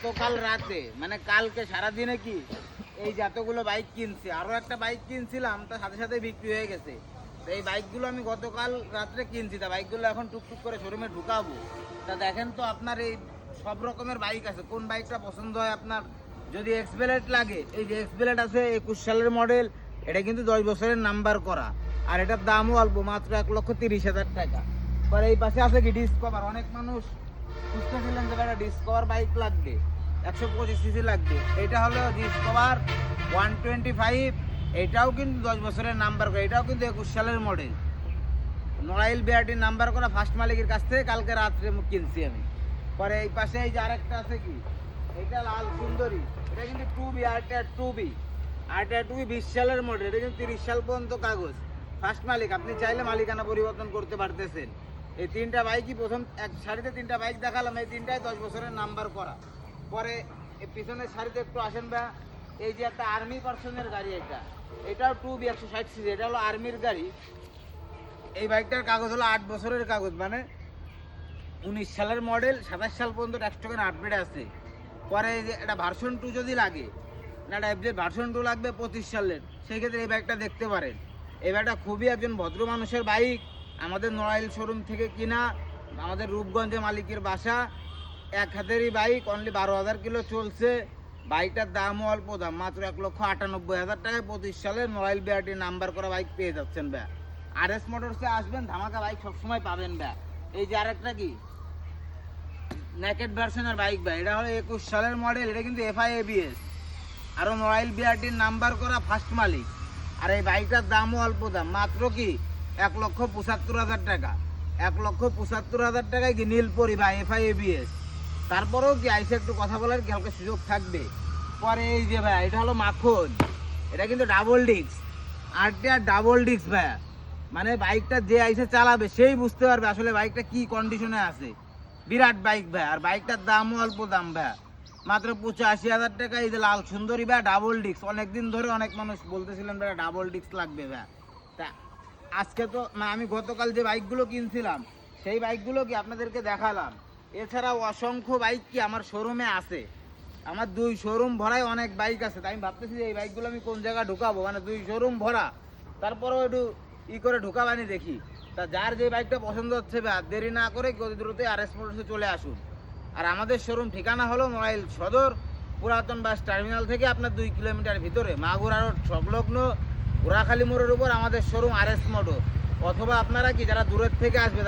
গতকাল রাতে মানে কালকে সারাদিনে কি এই যতগুলো বাইক কিনছি, আরও একটা বাইক কিনছিলাম, তার সাথে সাথে বিক্রি হয়ে গেছে। তো এই বাইকগুলো আমি গতকাল রাত্রে কিনছি, তা বাইকগুলো এখন টুকটুক করে শোরুমে ঢুকাবো। তা দেখেন তো আপনার এই সব রকমের বাইক আছে, কোন বাইকটা পছন্দ হয় আপনার। যদি এক্সবেলেট লাগে, এই যে এক্সবেলেট আছে 21 সালের মডেল, এটা কিন্তু 10 বছরের নাম্বার করা, আর এটার দামও অল্প, মাত্র 1,30,000 টাকা। পরে এই পাশে আছে কি ডিসকভার, অনেক মানুষ খুঁজতেছিলেন যে একটা ডিসকভার বাইক লাগবে, 125 সিসি লাগবে। এটা হলো ডিসকভার 125, এটাও কিন্তু 10 বছরের নাম্বার করা, এটাও কিন্তু 21 সালের মডেল, নড়াইল বিআরটির নাম্বার করা, ফার্স্ট মালিকের কাছ থেকে কালকে রাত্রে কিনছি আমি। পরে এই পাশে এই যে আরেকটা আছে কি, এটা লাল সুন্দরী, এটা কিন্তু 2B আরটিআর 2B 20 সালের মডেল, এটা কিন্তু 30 সাল পর্যন্ত কাগজ, ফার্স্ট মালিক, আপনি চাইলে মালিকানা পরিবর্তন করতে পারতেছেন। এই তিনটা বাইকই প্রথম এক সারিতে তিনটা বাইক দেখালাম, এই তিনটাই 10 বছরের নাম্বার করা। পরে এই পিছনের সারিতে একটু আসেন বা, এই যে একটা আর্মি পার্সনের গাড়ি, এটাও 2B 160 সিসি, এটা হলো আর্মির গাড়ি। এই বাইকটার কাগজ হলো 8 বছরের কাগজ, মানে 19 সালের মডেল, 27 সাল পর্যন্ত ট্যাক্স টোকেন আপডেট আছে। পরে এই যে এটা ভার্সন 2 যদি লাগে, না এটা এফজেড ভার্সন 2 লাগবে 25 সালের, সেই ক্ষেত্রে এই বাইকটা দেখতে পারেন। এই বাইকটা খুবই একজন ভদ্র মানুষের বাইক, আমাদের নড়াইল শোরুম থেকে কিনা, আমাদের রূপগঞ্জে মালিকের বাসা, এক হাতেরই বাইক, অনলি 12,000 কিলো চলছে। বাইকটার দামও অল্প দাম, মাত্র 1,98,000 টাকায় 25 সালের নড়াইল বিআরটি নাম্বার করা বাইক পেয়ে যাচ্ছেন ব্যা। RS মোটরসে আসবেন, ধামাকা বাইক সবসময় পাবেন ব্যা। এই যে আরেকটা কি নেকেড ভার্সনের বাইক ব্যা, এটা হলো 21 সালের মডেল, এটা কিন্তু FI ABS, আরও নড়াইল বিআরটির নাম্বার করা, ফার্স্ট মালিক। আর এই বাইকটার দামও অল্প দাম, মাত্র কি 1,75,000 টাকা, 1,75,000 টাকায় কি নীলপরি বা FI ABS। তারপরেও কি আইসে একটু কথা বলার কি হালকা সুযোগ থাকবে। পরে এই যে ভাই, এটা হলো মাখন, এটা কিন্তু double disc RTR double disc ভাইয়া, মানে বাইকটা যে আইসে চালাবে সেই বুঝতে পারবে আসলে বাইকটা কি কন্ডিশনে আছে। বিরাট বাইক ভাই, আর বাইকটার দামও অল্প দাম ভাইয়া, মাত্র 85,000 টাকা। এই যে লাল সুন্দরী ভাই ডাবল ডিস্ক, অনেকদিন ধরে অনেক মানুষ বলতেছিলেন ভাই ডাবল ডিস্ক লাগবে ভাই। তা আজকে তো আমি গতকাল যে বাইকগুলো কিনছিলাম সেই বাইকগুলো কি আপনাদেরকে দেখালাম। এছাড়াও অসংখ্য বাইক কি আমার শোরুমে আছে, আমার 2 শোরুম ভরায় অনেক বাইক আছে। তাই আমি ভাবতেছি যে এই বাইকগুলো আমি কোন জায়গায় ঢুকাবো, মানে 2 শোরুম ভরা, তারপরেও একটু করে ঢুকাবানি দেখি। তা যার যে বাইকটা পছন্দ হচ্ছে ভাই, দেরি না করে অতি দ্রুত RS মোটরসে চলে আসুন। আর আমাদের শোরুম ঠিকানা হলো নড়াইল সদর পুরাতন বাস টার্মিনাল থেকে আপনার 2 কিলোমিটার ভিতরে, মাগুরা রোড সংলগ্ন ঘোড়াখালী মোড়ের উপর আমাদের শোরুম RS মোটর। অথবা আপনারা কি যারা দূরের থেকে আসবে